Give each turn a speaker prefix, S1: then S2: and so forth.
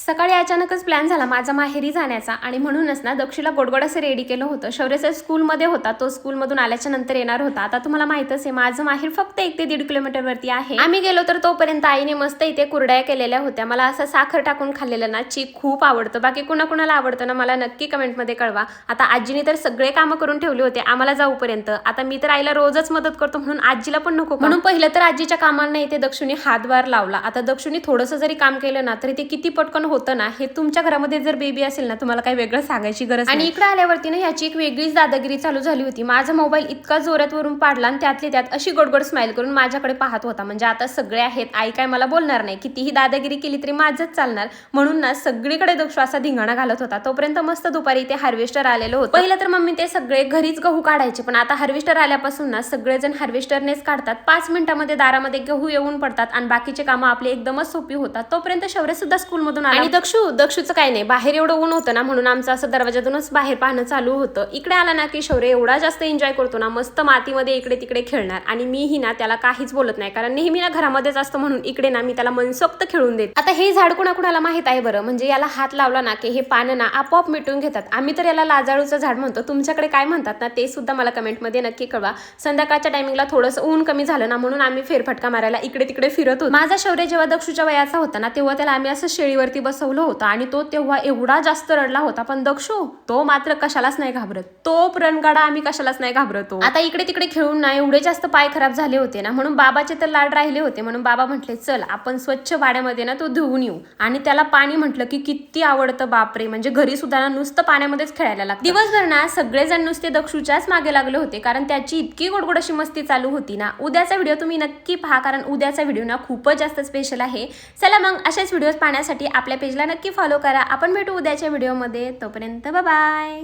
S1: सकाळी अचानकच प्लॅन झाला माझा माहेरी जाण्याचा आणि म्हणूनच ना दक्षूला गोडगोड असं रेडी केलं होतं. शौर्य स्कूलमध्ये होता, तो स्कूलमधून आल्याच्या नंतर येणार होता. आता तुम्हाला माहितच आहे माझं माहेर फक्त 1 ते 1.5 किलोमीटरवरती आहे. आम्ही गेलो तर तोपर्यंत आईने मस्त इथे कुरड्या केलेल्या होत्या. मला असं साखर टाकून खाल्लेलं ना चीक खूप आवडतं. बाकी कुणाकुणाला आवडतं ना मला नक्की कमेंटमध्ये कळवा. आता आजीने तर सगळे कामं करून ठेवले होते आम्हाला जाऊपर्यंत. आता मी तर आईला रोजच मदत करतो म्हणून आजीला पण नको म्हणून पहिलं तर आजीच्या कामांना इथे दक्षूने हातभार लावला. आता दक्षूने थोडंसं जरी काम केलं ना तरी ते किती पटकन होतं ना. हे तुमच्या घरामध्ये जर बेबी असेल ना तुम्हाला काही वेगळं सांगायची गरज नाही. आणि इकडे आल्यावरती ना याची एक वेगळीच दादागिरी चालू झाली होती. माझा मोबाईल इतका जोरात वरून पाडला आणि त्यातली त्यात अशी गोडगोड स्माइल करून माझ्याकडे पाहत होता. म्हणजे आता सगळे आहेत, आई काय मला बोलणार नाही, कितीही दादागिरी केली तरी माझंच चालणार म्हणून ना सगळीकडे दक्षू असा धिंगाणा घालत होता. तोपर्यंत मस्त दुपारी इथे हार्वेस्टर आलेलं होतं. पहिलं तर मम्मी ते सगळे घरीच गहू काढायचे, पण आता हार्वेस्टर आल्यापासून ना सगळेजण हार्वेस्टरनेच काढतात. 5 मिनिटांमध्ये दारामध्ये गहू येऊन पडतात आणि बाकीचे कामं आपले एकदमच सोपी होतात. तोपर्यंत शौर्य सुद्धा स्कूलमधून आला. आणि दक्षूचं काय नाही, बाहेर एवढं ऊन होतं ना म्हणून आमचं असं दरवाजातूनच बाहेर पाहणं चालू होतं. इकडे आला ना की शौर्य एवढा जास्त एन्जॉय करतो ना, मस्त मातीमध्ये इकडे तिकडे खेळणार आणि मीही ना त्याला काहीच बोलत नाही, कारण नेहमी ना घरामध्येच असतं म्हणून इकडे ना मी त्याला मनसोक्त खेळून देत. आता हे झाड कुणाकुणाला माहित आहे बरं, म्हणजे याला हात लावला ना की हे पानं ना आपोआप मिटून घेतात. आम्ही तर याला लाजाळूचं झाड म्हणतो. तुमच्याकडे काय म्हणतात ना ते सुद्धा मला कमेंटमध्ये नक्की कळवा. संध्याकाळच्या टायमिंगला थोडंसं ऊन कमी झालं ना म्हणून आम्ही फेरफटका मारायला इकडे तिकडे फिरत होतो. माझा शौर्य जेव्हा दक्षूच्या वयाचा होता ना तेव्हा त्याला आम्ही असं शेळीवरती बसवलं होतं आणि तो तेव्हा एवढा जास्त रडला होता, पण दक्षू तो मात्र कशालाच नाही घाबरत. तो प्रणगाडा आम्ही कशालाच नाही घाबरतो. आता इकडे तिकडे खेळून ना एवढे जास्त पाय खराब झाले होते ना म्हणून बाबाचे तर लाड राहिले होते म्हणून बाबा म्हटले चल आपण स्वच्छ वाड्यामध्ये ना तो धुवून येऊ. आणि त्याला पाणी म्हटलं की किती आवडतं बापरे, म्हणजे घरी सुद्धा ना नुसतं पाण्यामध्येच खेळायला लागतं. दिवसभर ना सगळेजण नुसते दक्षूच्याच मागे लागले होते कारण त्याची इतकी गोडगोड अशी मस्ती चालू होती ना. उद्याचा व्हिडिओ तुम्ही नक्की पहा कारण उद्याचा व्हिडिओ ना खूपच जास्त स्पेशल आहे. चला मग असेच व्हिडिओज पाहण्यासाठी आपल्या पेजला नक्की फॉलो करा. आपण भेटू उद्याच्या व्हिडिओमध्ये. तोपर्यंत बाय बाय.